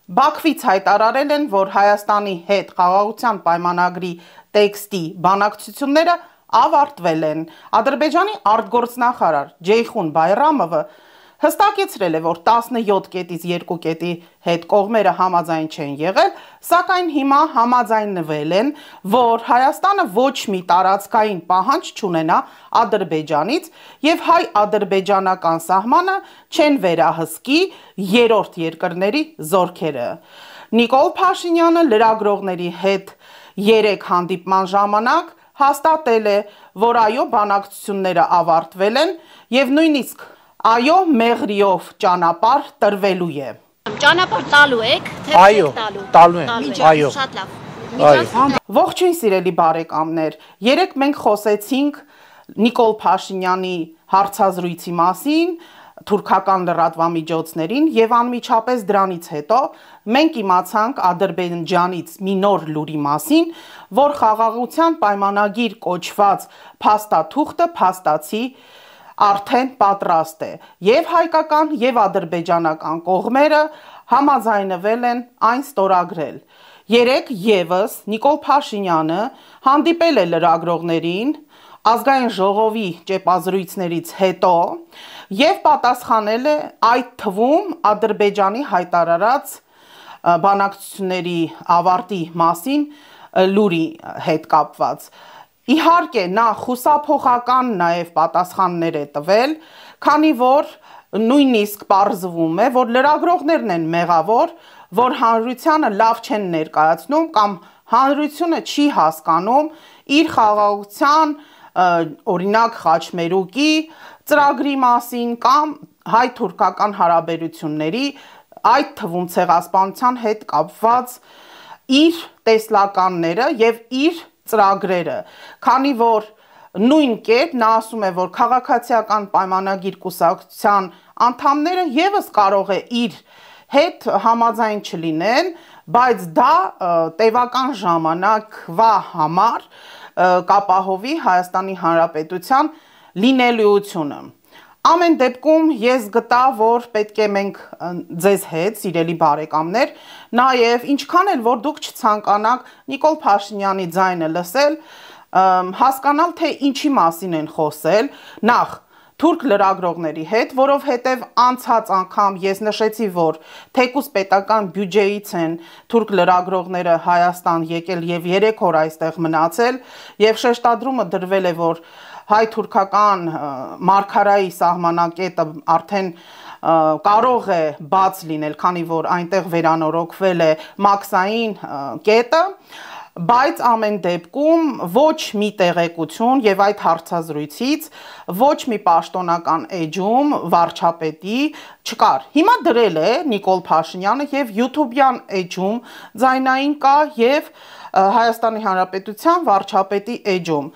Բաքվից հայտարարել են, որ Հայաստանի հետ խաղաղության պայմանագրի տեքստի բանակցությունները ավարտվել են։ Ադրբեջանի արտգործնախարար Ceyhun Bayramova հստակեցրել է, որ 17 կետից 2 կետի հետ կողմերը համաձայն չեն եղել, սակայն հիմա համաձայնվել են, որ Հայաստանը ոչ մի տարածքային պահանջ չունենա Ադրբեջանից եւ հայ-ադրբեջանական սահմանը չեն վերահսկի երրորդ երկրների զորքերը։ Նիկոլ Փաշինյանը լրագրողների հետ 3 հանդիպման ժամանակ հաստատել է, որ այո, բանակցությունները ավարտվել են եւ նույնիսկ այո, մեղրիով ճանապարհ տրվելու է։ Ճանապարհ տալու եք, թե այո, տալու ենք, այո։ Շատ լավ։ Ողջույն սիրելի բարեկամներ, երեք մենք խոսեցինք Նիկոլ Փաշինյանի հարցազրույցի մասին, թուրքական լրատվամիջոցներին եւ անմիջապես դրանից հետո մենք իմացանք Ադրբեջանից մի նոր լուրի մասին, որ խաղաղության պայմանագիր կոչված փաստաթուղթը փաստացի արդեն պատրաստ է եւ հայկական եւ ադրբեջանական կողմերը համաձայնվել են այն ստորագրել։ Երեք եւս Նիկոլ Փաշինյանը հանդիպել է լրագրողներին ազգային ժողովի ճեպազրույցներից հետո եւ պատասխանել է այդ թվում Ադրբեջանի հայտարարած բանակցությունների ավարտի մասին լուրի հետ կապված։ Իհարկե, նա խուսափողական նաև պատասխաններ է տվել, քանի որ նույնիսկ պարզվում է, որ լրագրողներն են մեղավոր, որ հանրությանը լավ չեն ներկայացնում կամ հանրությունը չի հասկանում իր խաղաղության, օրինակ Խաչմերուկի ծրագրի մասին կամ հայ-թուրքական հարաբերությունների, այդ թվում ցեղասպանության հետ կապված իր տեսլականները եւ իր ծրագրերը, քանի որ նույն կերպ նա ասում է, որ քաղաքացիական պայմանագիր կուսակցության անդամները եւս կարող է իր հետ համաձայն չլինեն, բայց դա տևական ժամանակվա համար կապահովի Հայաստանի Հանրապետության լինելիությունը։ Ամեն դեպքում ես գտա, որ պետք է մենք ձեզ հետ, սիրելի բարեկամներ, նաև ինչքան էլ որ դուք չցանկանաք Նիկոլ Փաշինյանի ձայնը լսել, հասկանալ, թե ինչի մասին են խոսել, նախ թուրք լրագրողների հետ, որովհետև անցած անգամ ես նշեցի, որ թեկուզ պետական բյուջեից են թուրք լրագրողները Հայաստան եկել եւ 3 օր այստեղ մնացել եւ շեշտադրումը դրվել է, որ հայ-թուրքական մարգարայի սահմանակետը արդեն կարող է բաց լինել, քանի որ այնտեղ վերանորոգվել է մաքսային կետը, բայց ամեն դեպքում ոչ մի տեղեկություն եւ այդ հարցազրույցից ոչ մի պաշտոնական էջում վարչապետի չկար։ Հիմա դրել է Նիկոլ Փաշինյանը եւ YouTube-յան էջում ձայնային կա եւ Հայաստանի Հանրապետության վարչապետի էջում։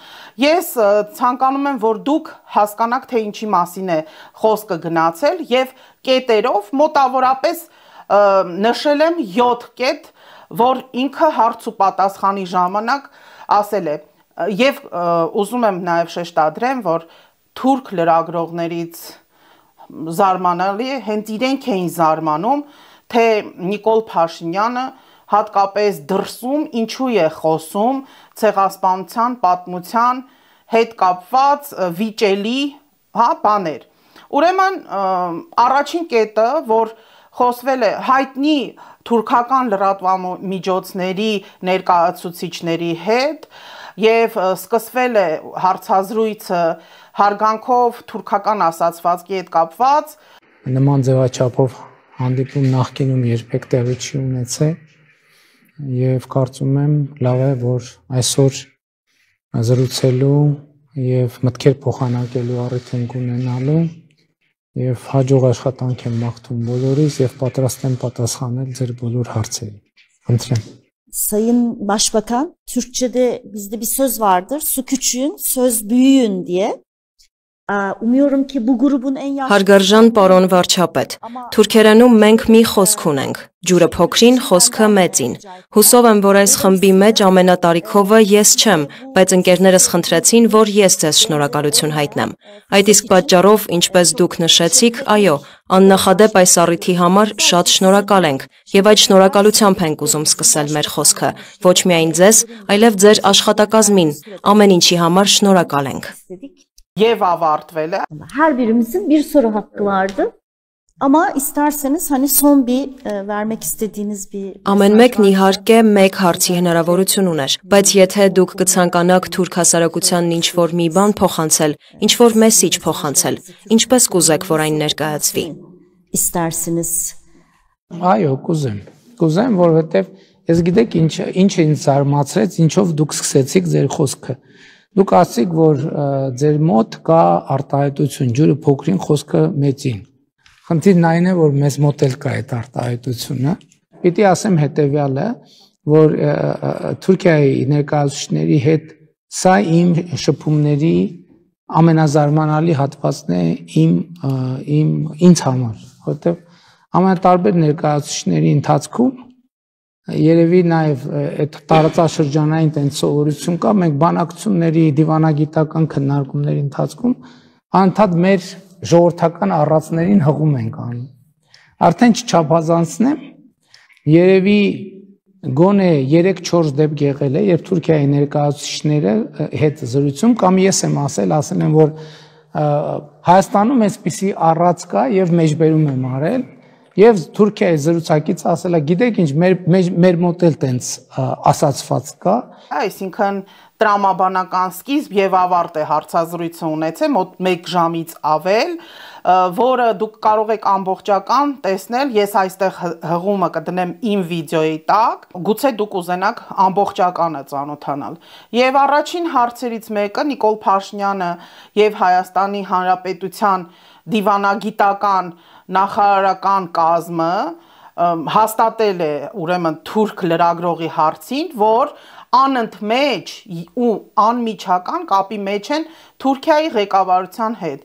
Ես ցանկանում եմ, որ դուք հասկանաք, թե ինչի մասին է խոսքը գնացել եւ կետերով մոտավորապես նշել եմ 7 կետ, որ ինքը հարց ու պատասխանի ժամանակ ասել է եւ ուզում եմ նաեւ շեշտադրեմ, որ թուրք լրագրողներից զարմանալի է, հենց իրենք էին զարմանում, թե Նիկոլ Փաշինյանը հատկապես դրսում ինչու է խոսում ցեղասպանության պատմության հետ կապված վիճելի, բաներ։ Ուրեմն առաջին կետը, որ խոսվել է հայտնի թուրքական լրատվամիջոցների ներկայացուցիչների հետ եւ սկսվել է հարցազրույցը հարգանքով թուրքական ասացվածքի հետ կապված, նման ձևաչափով հանդիպում նախկինում երբեք տեղի չի ունեցել եւ կարծում եմ լավ է, որ այսօր զրուցելու եւ մտքեր փոխանակելու առիթ ենք ունենալու եւ հաջող աշխատանք եմ մաղթում բոլորիս եւ պատրաստ եմ պատասխանել ձեր բոլոր հարցերին։ Խնդրեմ։ Sayın Başbakan, Türkçe'de bizde bir söz vardır, su küçüğün, söz büyüğün diye. Umuyorum ki bu grubun en yaşlı... Հարգարժան պարոն վարչապետ, թուրքերենում մենք մի խոսք ունենք, ջուրը փոքրին, խոսքը մեծին։ Հուսով եմ, որ այս խմբի մեջ ամենատարիքովը ես չեմ, բայց ընկերներս խնդրեցին, որ ես ձեզ շնորհակալություն հայտնեմ։ Այդ իսկ պատճառով, ինչպես դուք նշեցիք, այո, աննախադեպ այս առիթի համար շատ շնորհակալ ենք եւ այդ շնորհակալությամբ ենք ուզում սկսել մեր խոսքը, ոչ միայն ձեզ, այլև ձեր աշխատակազմին, amեն ինչի համար շնորհակալ ենք։ Եվ ավարտվել է։ Her birimizin bir soru hakkı vardı. Ama isterseniz hani son bir vermek istediğiniz bir... Ամեն մեկն իհարկե մեկ հարցի հնարավորություն ուներ, բայց եթե դուք կցանկանաք թուրք հասարակությանն ինչ-որ մի բան փոխանցել, ինչ-որ մեսիջ փոխանցել, ինչպես կուզեք, որ այն ներկայացվի։ İstersiniz. Այո, կուզեմ, որովհետև ես գիտեք ինչ ինձ զարմացրեց, ինչով դուք սկսեցիք ձեր խոսքը։ Դուք ասացիք, որ ձեր մոտ կա արտահայտություն, ջուրը փոքրին, խոսքը մեծին։ Խնդիրն այն է, որ մեզ մոտ էլ կա այդ արտահայտությունը։ Պիտի ասեմ հետևյալը, որ Թուրքիայի ներկայացուցիչների հետ սա իմ շփումների ամենազարմանալի հատվածն է ինձ համար, որովհետև ամենատարբեր ներկայացուցիչների ընթացքում երևի նաև այդ տարածաշրջանային տենց սովորություն կա, մենք բանակցությունների, դիվանագիտական քննարկումների ընթացքում անդադ մեր ժողովրդական առածներին հղում ենք անում։ Արդեն չչափազանցնեմ, երևի գոնե 3-4 դեպք եղել է, երբ Թուրքիայի ներկայացուցիչները հետ զրույցում կամ ես եմ ասել եմ, որ Հայաստանում այսպիսի առած կա եւ մեջբերում եմ արել եւ Թուրքիայի զրուցակից ասել է, գիտեք ինչ, մեր մոտ էլ տենց ասացված կա, այսինքն տրամաբանական սկիզբ եւ ավարտ է հարցազրույցը ունեցել մոտ 1 ժամից ավել, որը դուք կարող եք ամբողջական տեսնել, ես այստեղ հղումը կդնեմ իմ վիդեոյի տակ, գուցե դուք ուզենաք ամբողջականը ծանոթանալ։ Եվ առաջին հարցերից մեկը Նիկոլ Փաշինյանը եւ Հայաստանի Հանրապետության դիվանագիտական նախարարական կազմը հաստատել է ուրեմն թուրք լրագրողի հարցին, որ անընդմեջ ու անմիջական կապի մեջ են Թուրքիայի ղեկավարության հետ։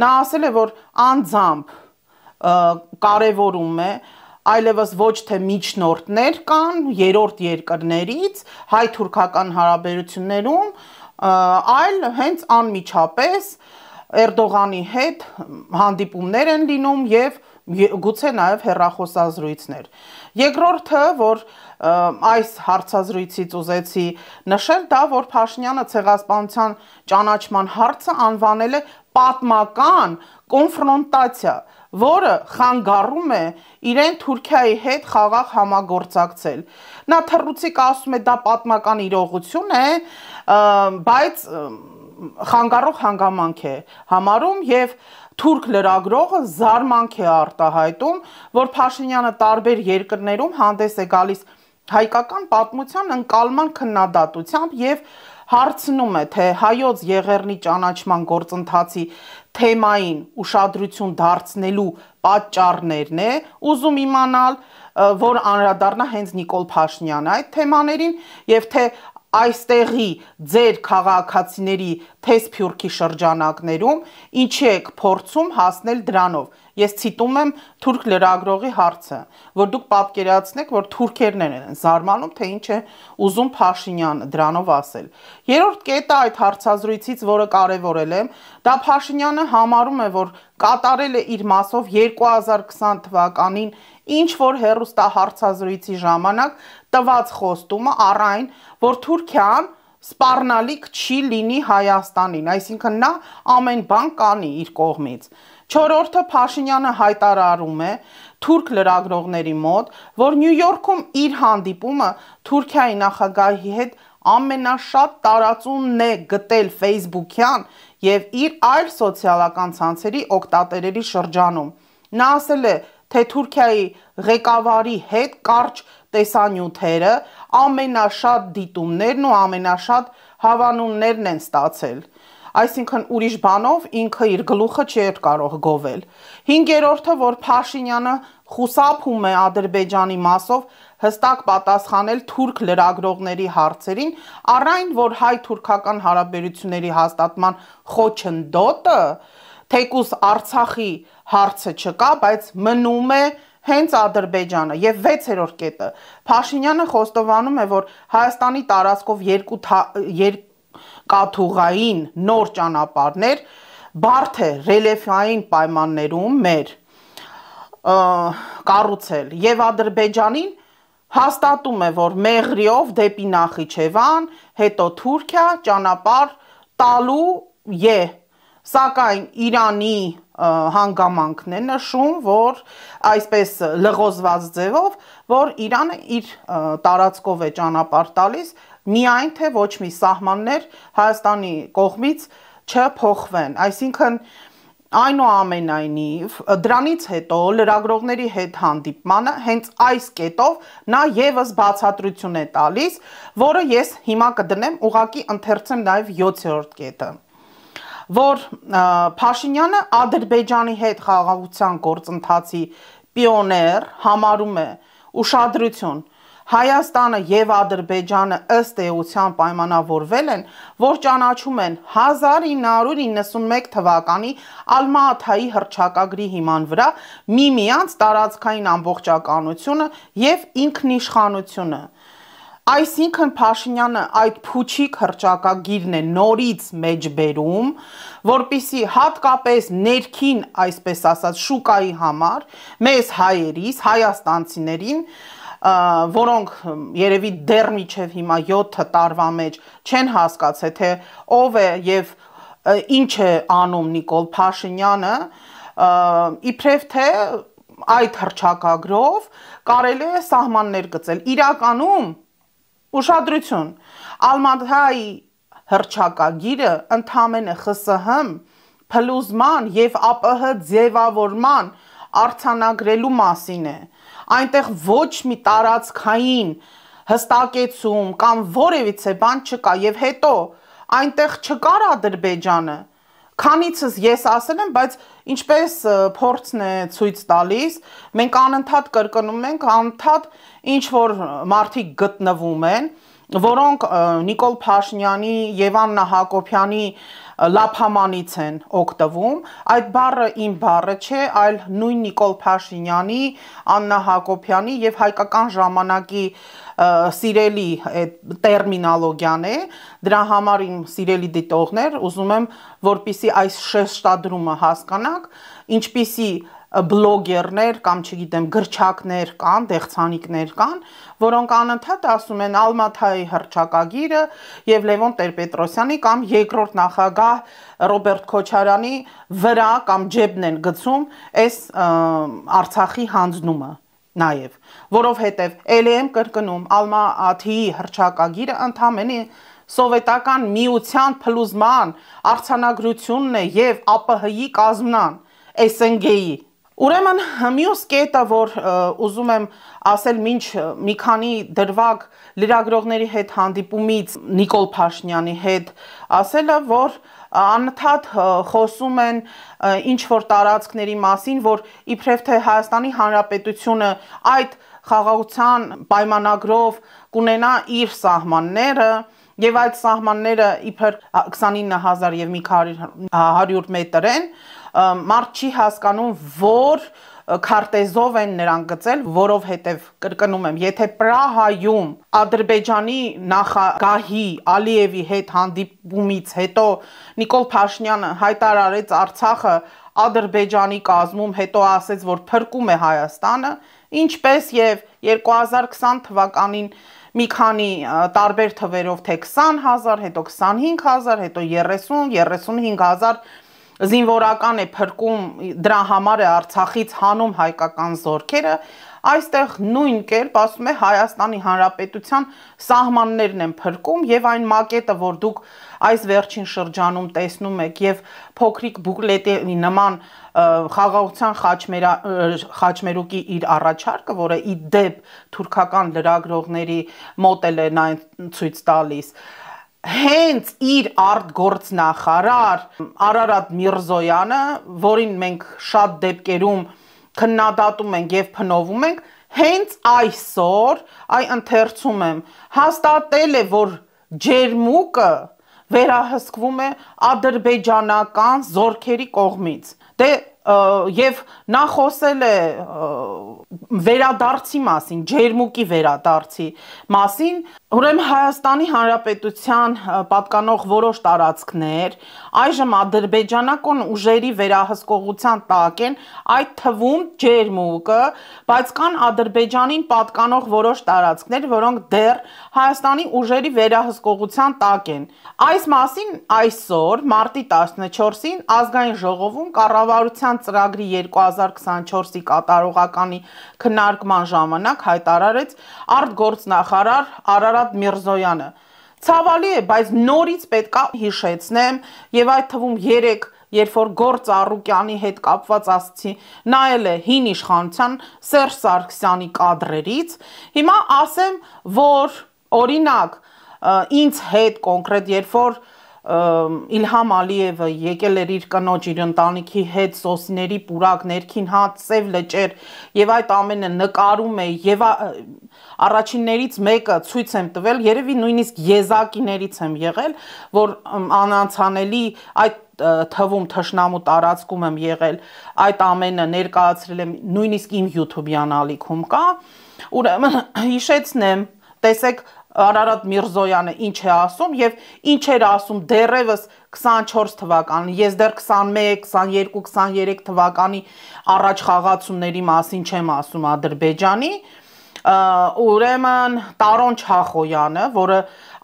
Նա ասել է, որ անձամբ կարևորում է այլևս ոչ թե միջնորդներ կան երրորդ երկրներից հայ-թուրքական հարաբերություններում, այլ հենց անմիջապես Էրդողանի հետ հանդիպումներ են լինում եւ գուցե նաեւ հեռախոսազրույցներ։ Երկրորդը, որ այս հարցազրույցից ուզեցի նշել, դա որ Փաշինյանը ցեղասպանության ճանաչման հարցը անվանել է պատմական կոնֆրոնտացիա, որը խանգարում է իրեն Թուրքիայի հետ խաղաղ համագործակցել։ Նա թռուցիկ ասում է դա պատմական իրողություն է, բայց խանգարող հանգամանք է համարում եւ թուրք լրագրողը զարմանք է արտահայտում, որ Փաշինյանը տարբեր երկրներում հանդես է գալիս հայկական պատմության ընկալման քննադատությամբ եւ հարցնում է, թե հայոց Եղեռնի ճանաչման գործընթացի թեմային ուշադրություն դարձնելու պատճառներն է ուզում իմանալ, որ անդրադառնա հենց Նիկոլ Փաշինյանը այդ թեմաներին եւ թե այստեղի ձեր քաղաքացիների թեսփյուրքի շրջանակներում ինչի եք փորձում հասնել դրանով։ Ես ցիտում եմ թուրք լրագրողի հարցը, որ դուք պատկերացնեք, որ թուրքերն են զարմանում, թե ինչ է ուզում Փաշինյանը դրանով ասել։ Երրորդ կետը այդ հարցազրույցից, որը կարևորել եմ, դա Փաշինյանը համարում է, որ կատարել է իր մասով 2020 թվականին ինչ որ հեռուստահարցազրույցի ժամանակ տված խոստումը առ այն, որ Թուրքիան սպառնալիք չի լինի Հայաստանին, այսինքն նա ամեն բան կանի իր կողմից։ Չորրորդը Փաշինյանը հայտարարում է թուրք լրագրողների մոտ, որ Նյու Յորքում իր հանդիպումը Թուրքիայի նախագահի հետ ամենաշատ տարածումն է գտել Facebook-յան եւ իր այլ սոցիալական ցանցերի օգտատերերի շրջանում։ Նա ասել է, թե Թուրքիայի ղեկավարի հետ կարճ տեսանյութերը ամենաշատ դիտումներն ու ամենաշատ հավանումներն են ստացել։ Այսինքն ուրիշ բանով ինքը իր գլուխը չէր կարող գովել։ Հինգերորդը, որ Փաշինյանը խուսափում է Ադրբեջանի մասով հստակ պատասխանել թուրք լրագրողների հարցերին, առայն որ հայ-թուրքական հարաբերությունների հաստատման խոչընդոտը, թեկուզ Արցախի հարցը չկա, բայց մնում է հենց Ադրբեջանը։ Եվ 6-րդ կետը Փաշինյանը խոստովանում է, որ Հայաստանի տարածքով երկաթուղային նոր ճանապարհներ բարդ է ռելիեֆային պայմաններում մեր կառուցել եւ Ադրբեջանին հաստատում է, որ Մեղրիով դեպի Նախիջևան, հետո Թուրքիա ճանապարհ տալու է, սակայն Իրանի հանգամանքն է նշում, որ այսպես լղոզված ձևով, որ Իրանը իր տարածքով է ճանապարհ տալիս, միայն թե ոչ մի սահմաններ Հայաստանի կողմից չփոխվեն, այսինքն այնուամենայնիվ դրանից հետո լրագրողների հետ հանդիպմանը հենց այս կետով նա եւս բացատրություն է տալիս, որը ես հիմա կդնեմ, ուղղակի ընթերցեմ նաեւ 7-րդ կետը, որ Փաշինյանը Ադրբեջանի հետ խաղաղության գործընթացի պիոներ համարում է ուշադրություն Հայաստանը եւ Ադրբեջանը ըստ էության պայմանավորվել են, որ ճանաչում են 1991 թվականի Ալմա-Աթայի հռչակագրի հիման վրա միմյանց տարածքային ամբողջականությունը եւ ինքնիշխանությունը։ Այսինքն Փաշինյանը այդ փուչիկ հռչակագիրն է նորից մեջբերում, որպիսի հատկապես ներքին, այսպես ասած, շուկայի համար մեզ հայերիս, հայաստանցիներին որոնք երևի դեռ միջև հիմա 7 տարվա մեջ չեն հասկացել, թե ով է եւ ինչ է անում Նիկոլ Փաշինյանը, իբրև թե այդ հռչակագրով կարելի է սահմաններ գծել։ Իրականում ուշադրություն, Ալմա-Աթայի հռչակագիրը ընդամենը ԽՍՀՄ փլուզման եւ ԱՊՀ ձևավորման արձանագրելու մասին է։ Այնտեղ ոչ մի տարածքային հստակեցում կամ որևիցե բան չկա եւ հետո այնտեղ չկար Ադրբեջանը, քանիցս ես ասել եմ, բայց ինչպես փորձն է ցույց տալիս, մենք անընդհատ կրկնում ենք, անընդհատ ինչ որ մարդիկ գտնվում են, որոնք Նիկոլ Փաշինյանի եւ Աննա Հակոբյանի լափամանից են օգտվում, այդ բառը իմ բառը չէ, այլ նույն Նիկոլ Փաշինյանի, Աննա Հակոբյանի եւ հայկական ժամանակի սիրելի տերմինոլոգիան է, դրա համար իմ սիրելի դիտողներ, ուզում եմ, որպիսի այս շեշտադրումը հասկանաք, ինչպիսի բլոգերներ կամ չգիտեմ գրչակներ կան, դեղցանիկներ կան, որոնք անընդհատ ասում են Ալմա-Աթայի հռչակագիրը եւ Լևոն Տեր-Պետրոսյանի կամ երկրորդ նախագահ Ռոբերտ Քոչարյանի վրա կամ ջեբն են գցում այս Արցախի հանձնումը նաեւ, որովհետեւ ելի եմ կրկնում Ալմա-Աթայի հռչակագիրը ընդամենը սովետական միության փլուզման արձանագրությունն է եւ ԱՊՀ-ի կազմնան, SNG-ի Ուրեմն մյուս կետը, որ ուզում եմ ասել մինչ մի քանի դրվագ լրագրողների հետ հանդիպումից Նիկոլ Փաշինյանի հետ ասելը, որ անընդհատ խոսում են ինչ որ տարածքների մասին, որ իբրև թե Հայաստանի Հանրապետությունը այդ խաղաղության պայմանագրով կունենա իր սահմանները եւ այդ սահմանները իբր 29000 եւ մի քանի 100 մետր են, մարդ չի հասկանում, որ քարտեզով են նրան գծել, որովհետև կրկնում եմ, եթե Պրահայում Ադրբեջանի նախագահի Ալիևի հետ հանդիպումից հետո Նիկոլ Փաշինյանը հայտարարեց Արցախը Ադրբեջանի կազմում, հետո ասեց, որ փրկում է Հայաստանը, ինչպես եւ 2020 թվականին մի քանի տարբեր թվերով թե 20000, հետո 25000, հետո 30-35000 զինվորական է փրկում, դրա համար է Արցախից հանում հայկական զորքերը, այստեղ նույն կերպ ասում է Հայաստանի Հանրապետության սահմաններն են փրկում եւ այն մակետը, որ դուք այս վերջին շրջանում տեսնում եք եւ փոքրիկ բուկլետի նման խաղաղության խաչմերուկի իր առաջարկը, որը ի դեպ թուրքական լրագրողների մոդել է այն ցույց տալիս, հենց իր արտգործնախարար Արարատ Միրզոյանը, որին մենք շատ դեպքերում քննադատում ենք եւ փնովում ենք, հենց այսօր, ընթերցում եմ, հաստատել է, որ ջերմուկը վերահսկվում է ադրբեջանական զորքերի կողմից։ Դե եւ նա խոսել է վերադարձի մասին, ջերմուկի վերադարձի մասին, ուրեմն Հայաստանի Հանրապետության պատկանող որոշ տարածքներ այժմ ադրբեջանական ուժերի վերահսկողության տակ են, այդ թվում ջերմուկը, բայց կան Ադրբեջանին պատկանող որոշ տարածքներ, որոնք դեռ Հայաստանի ուժերի վերահսկողության տակ են։ Այս մասին այսօր մարտի 14-ին ազգային ժողովում կառավարության ծրագրի 2024-ի կատարողականի քննարկման ժամանակ հայտարարեց արտգործնախարար Արարատ Միրզոյանը։ Ցավալի է, բայց նորից պետքա հիշեցնեմ եւ այդ թվում 3 երբ որ Գործ Առուկյանի հետ կապված ասացի, նայել է հին իշխանության Սերժ Սարգսյանի կադրերից, հիմա ասեմ, որ օրինակ ինձ հետ կոնկրետ երբ որ Իլհամ Ալիևը եկել էր իր կնոջ իր ընտանիքի հետ սոսիների պուրակ ներքին հատ սև լճեր եւ այդ ամենը նկարում է եւ առաջիններից մեկը ցույց եմ տվել, երևի նույնիսկ եզակիներից եմ եղել, որ անանցանելի այդ թվում թշնամու տարածքում եմ եղել, այդ ամենը ներկայացրել եմ նույնիսկ իմ YouTube-յան ալիքում կա, ուրեմն հիշեցնեմ, տեսեք Արարատ Միրզոյանը ինչ է ասում եւ ինչ էր ասում դեռևս 24 թվականին, ես դեռ 21, 22, 23 թվականի առաջ խաղացումների մասին չեմ ասում Ադրբեջանի, ուրեմն Տարոն Չախոյանը, որը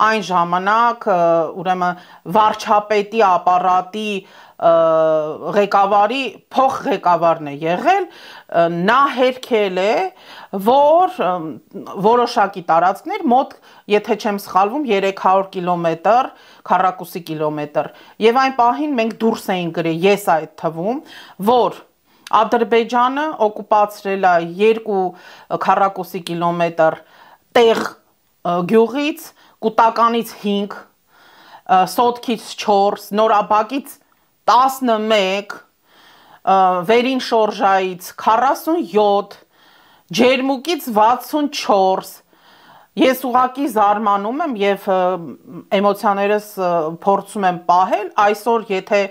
այն ժամանակ ուրեմն վարչապետի ապարատի ղեկավարի փոխղեկավարն է եղել, նա հերքել է, որ որոշակի տարածքներ մոտ, եթե չեմ սխալվում, 300 կիլոմետր, քառակուսի կիլոմետր, եւ այն պահին մենք դուրս էինք գրել, ես այդ թվում, որ Ադրբեջանը օկուպացրել է 2 քառակուսի կիլոմետր տեղ գյուղից, Կուտականից 5, Սոտքից 4, Նորաբակից 11, Վերին Շորժայից 47, Ջերմուկից 64, ես ուղղակի զարմանում եմ եւ էմոցիաներս փորձում եմ պահել, այսօր եթե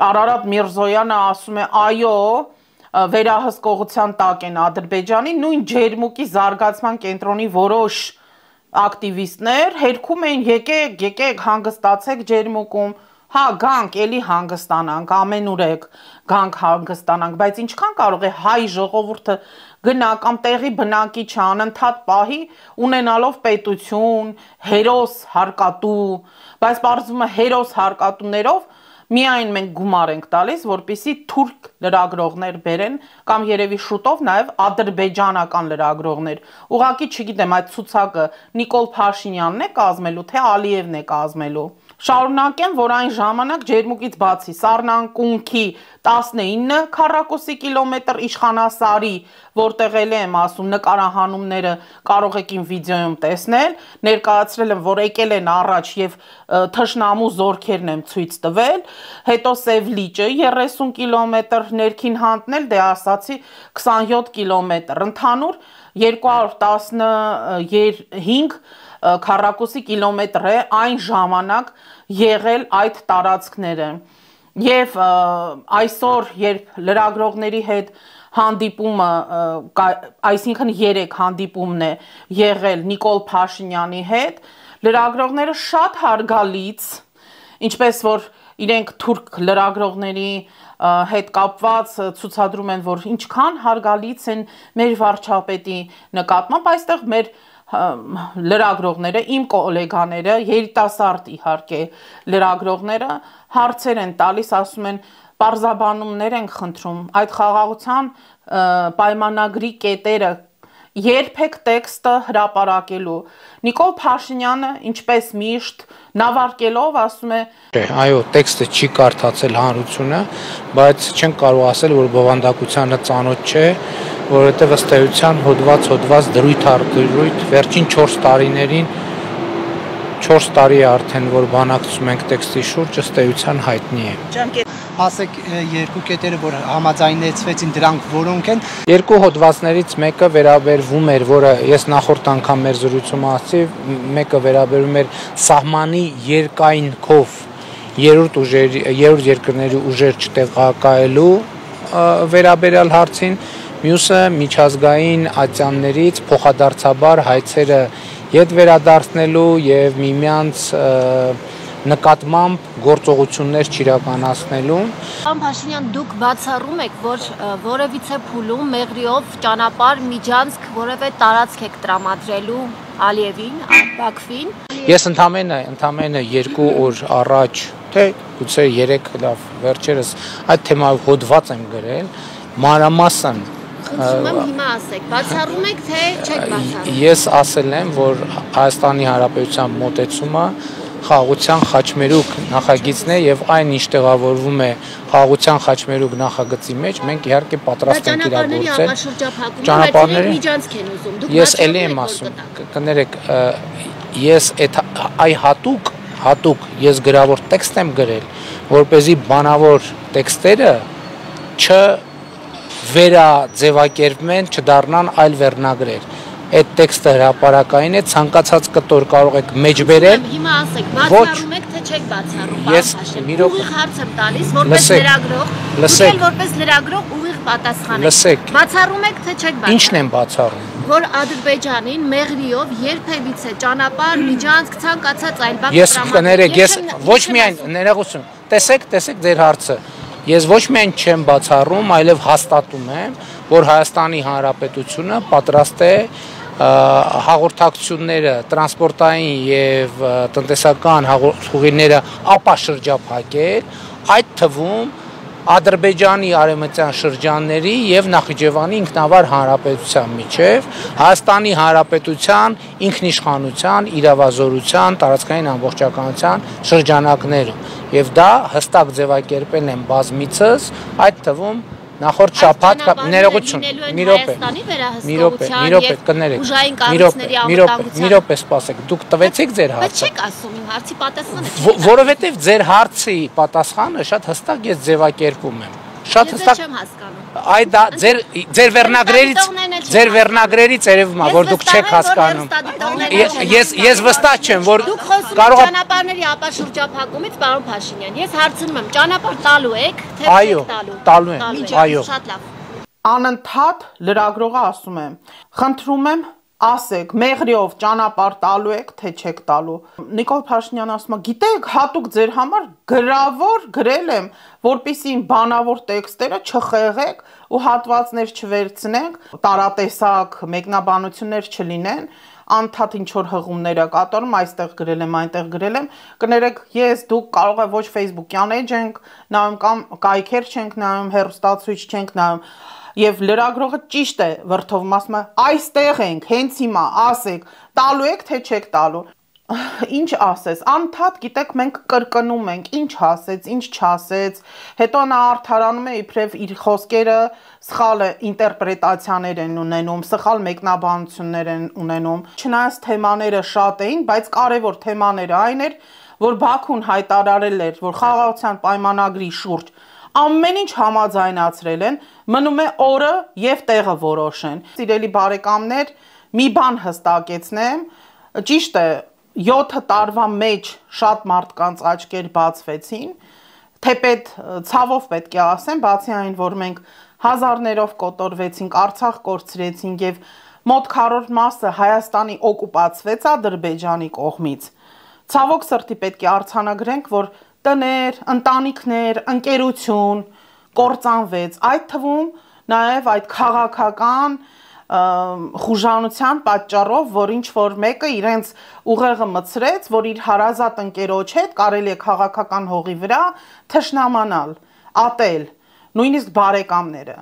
Արարատ Միրզոյանը ասում է այո, վերահսկողության տակ են Ադրբեջանի, նույն Ջերմուկի զարգացման կենտրոնի որոշ ակտիվիստներ հերքում էին եկեք հանգստացեք Ջերմուկում, հա գանք էլի հանգստանանք, ամենուր եք գանք հանգստանանք, բայց ինչքան կարող է հայ ժողովուրդը գնա կամ տեղի բնակիչ անընդհատ պահի ունենալով պետություն, հերոս հարկատու, բայց պարզվում է հերոս հարկատուներով միայն մենք գումար ենք տալիս, որպեսզի թուրք լրագրողներ բերեն կամ երևի շուտով նաև ադրբեջանական լրագրողներ։ Ուղղակի չգիտեմ այդ ցուցակը Նիկոլ Փաշինյանն է կազմելու, թե Ալիևն է կազմելու։ Շարունակեմ, որ այն ժամանակ Ջերմուկից բացի Սառնանկունքի 19 քառակուսի կիլոմետր Իշխանասարի, որտեղ էլ եմ ասում նկարահանումները կարող եք իմ վիդեոյում տեսնել, ներկայացրել եմ, որ եկել են առաջ եւ թշնամու զորքերն եմ ցույց տվել, հետո Սև լիճը 30 կիլոմետր ներքին հանտնել, դե ասացի 27 կիլոմետր, ընդհանուր 215 քառակուսի կիլոմետր է այն ժամանակ եղել այդ տարածքները եւ այսօր երբ լրագրողների հետ հանդիպումը, այսինքն 3 հանդիպումն է եղել Նիկոլ Փաշինյանի հետ, լրագրողները շատ հարգալից, ինչպես որ իրենք թուրք լրագրողների հետ կապված ցուցադրում են, որ ինչքան հարգալից են մեր վարչապետի նկատմամբ, այստեղ մեր լրագրողները, իմ կոլեգաները, երիտասարդ իհարկե լրագրողները հարցեր են տալիս, ասում են պարզաբանումներ ենք խնդրում, այդ խաղաղության պայմանագրի կետերը երբեք տեքստը հրապարակելու։ Նիկոլ Փաշինյանը, ինչպես միշտ, նավարկելով ասում է. Այո, տեքստը չի կարդացել հանրությունը, բայց չեն կարող ասել, որ բովանդակությանը ծանոթ չէ, որովհետև ըստ էության հոդված դրույթ վերջին 4 տարիներին 4 տարի է արդեն, որ բանակցում ենք տեքստի շուրջ, ըստ էության հայտնի է։ Ասեք երկու կետերը, որ համաձայնեցվեցին, դրանք որոնք են։ Երկու հոդվածներից մեկը վերաբերվում էր, որը ես նախորդ անգամ մեր զրույցում ասացի, մեկը վերաբերում էր սահմանի երկայնքով երրորդ երկրների ուժեր չտեղակայելու վերաբերյալ հարցին, մյուսը միջազգային ատյաններից փոխադարձաբար հայցերը ետ վերադարձնելու եւ միմյանց նկատմամբ գործողություններ չիրականացնելու։ Պարոն Փաշինյան, դուք բացառում եք, որ որևիցե փուլում մեղրիով ճանապարհ միջանցք որևէ տարածք եք տրամադրելու Ալիևին, Բաքվին։ Ես ընդամենը 2 օր առաջ, թե գուցե 3 լավ վերջերս այդ թեմայով հոդված եմ գրել, մանրամասն Հիմա ասեք, բացառում եք, թե չեք բացառում։ Ես ասել եմ, որ Հայաստանի Հանրապետության մոտեցումը խաղաղության խաչմերուկ նախագիծն է եւ այն ինչ տեղավորվում է խաղաղության խաչմերուկ նախագծի մեջ, մենք իհարկե պատրաստ ենք իրագործել։ Ճանապարհների միջանցք են ուզում։ Դուք ես էլի եմ ասում, կներեք, ես այ հատուկ ես գրավոր տեքստ եմ գրել, որպեսզի բանավոր տեքստերը վերաձևակերպվեն, չդառնան այլ վերնագրեր։ Այդ տեքստը հրապարակային է, ցանկացած կտոր կարող եք մեջ բերել։ Հիմա ասեք, բացառում եք, թե չեք բացառում։ Ես ուղիղ հարց եմ տալիս, որպես լրագրող, դուք որպես լրագրող ուղիղ պատասխան եք։ Բացառում եք, թե չեք բացառում։ Ինչն եմ բացառում։ Որ Ադրբեջանին մեղրիով երբևիցե ճանապարհ, միջանցք, ցանկացած այլ բան Ես կներեք, ես ոչ միայն ներողություն, տեսեք ձեր հարցը։ Ես ոչ միայն չեմ բացառում, այլև հաստատում եմ, որ Հայաստանի Հանրապետությունը պատրաստ է հաղորդակցությունները, տրանսպորտային եւ տնտեսական հաղորդումները ապաշրջափակել, այդ թվում Ադրբեջանի արևմտյան շրջանների եւ Նախիջևանի ինքնավար հանրապետության միջև Հայաստանի Հանրապետության ինքնիշխանության, իրավազորության, տարածքային ամբողջականության շրջանակներում եւ դա հստակ ձևակերպել են բազմիցս, այդ թվում նախորդ շաբաթ ներողություն, մի րոպե, կներեք, մի րոպե սպասեք, դուք տվեցիք ձեր հարցը։ Բայց չեք ասում իմ հարցի պատասխանը։ Որովհետև ձեր հարցի պատասխանը շատ հստակ ես ձևակերպում եմ։ Շատ հստակ չեմ հասկանում։ Այ դա ձեր վերնագրերից երևում է, որ դուք չեք հասկանում։ Ես վստահ չեմ, որ կարող է ճանապարհների ապաշրջափակումից, պարոն Փաշինյան, ես հարցնում եմ, ճանապարհ տալու եք, թե չեք տալու եմ, այո։ Շատ լավ։ Անընդհատ լրագրողը ասում է. խնդրում եմ ասեք, մեղրիով ճանապարհ տալու եք, թե չեք տալու։ Նիկոլ Փաշինյանը ասում է, գիտեք, հատուկ ձեր համար գրավոր գրել եմ, որպեսզի իմ բանավոր տեքստերը չխեղեք ու հատվածներ չվերցնենք, տարատեսակ մեկնաբանություններ չլինեն, անդադ ինչ որ հղումներ է կատարում, այստեղ գրել եմ, այնտեղ գրել եմ, կներեք, ես դուք կարող է ոչ Facebook-յան էջ ենք նայում կամ կայքեր չենք նայում, հեռուստացույց չենք նայում։ Եվ լրագրողը ճիշտ է վրդովում, ասում է, այստեղ ենք, հենց հիմա, ասեք, տալու եք, թե չեք տալու։ Ինչ ասես, անդադ գիտեք, մենք կրկնում ենք, ինչ ասեց, ինչ չասեց, հետո նա արդարանում է իբրև իր խոսքերը սխալ ինտերպրետացիաներ են ունենում, սխալ մեկնաբանություններ են ունենում։ Չնայած թեմաները շատ էին, բայց կարևոր թեմաները այն էր, որ Բաքուն հայտարարել էր, որ խաղաղության պայմանագրի շուրջ ամեն ինչ համաձայնացրել են, մնում է օրը եւ տեղը որոշեն։ Սիրելի բարեկամներ, մի բան հստակեցնեմ, ճիշտ է, 7 տարվա մեջ շատ մարդկանց աչքեր բացվեցին, թեպետ ցավով պետք է ասեմ, բացի այն, որ մենք հազարներով կոտորվեցինք, Արցախ կորցրեցինք եւ մոտ քառորդ մասը Հայաստանի օկուպացվեց Ադրբեջանի կողմից։ Ցավոք սրտի պետք է արձանագրենք, որ տներ, ընտանիքներ, ընկերություն կործանվեց, այդ թվում նաև այդ քաղաքական խուժանության պատճառով, որ ինչ որ մեկը իրենց ուղեղը մցրեց, որ իր հարազատ ընկերոջ հետ կարելի է քաղաքական հողի վրա թշնամանալ, ատել, նույնիսկ բարեկամները։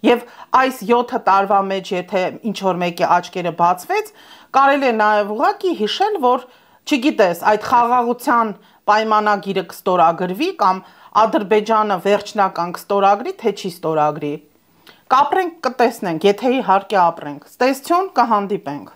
Եվ այս 7 տարվա մեջ, եթե ինչ որ մեկի աչքերը բացվեց, կարելի է նաև ուղղակի հիշել, որ չգիտես, այդ խաղաղության պայմանագիրը կստորագրվի կամ Ադրբեջանը վերջնական կստորագրի, թե չի ստորագրի։ Կապրենք, կտեսնենք, եթե իհարկե ապրենք։ Ստեսություն, կհանդիպենք։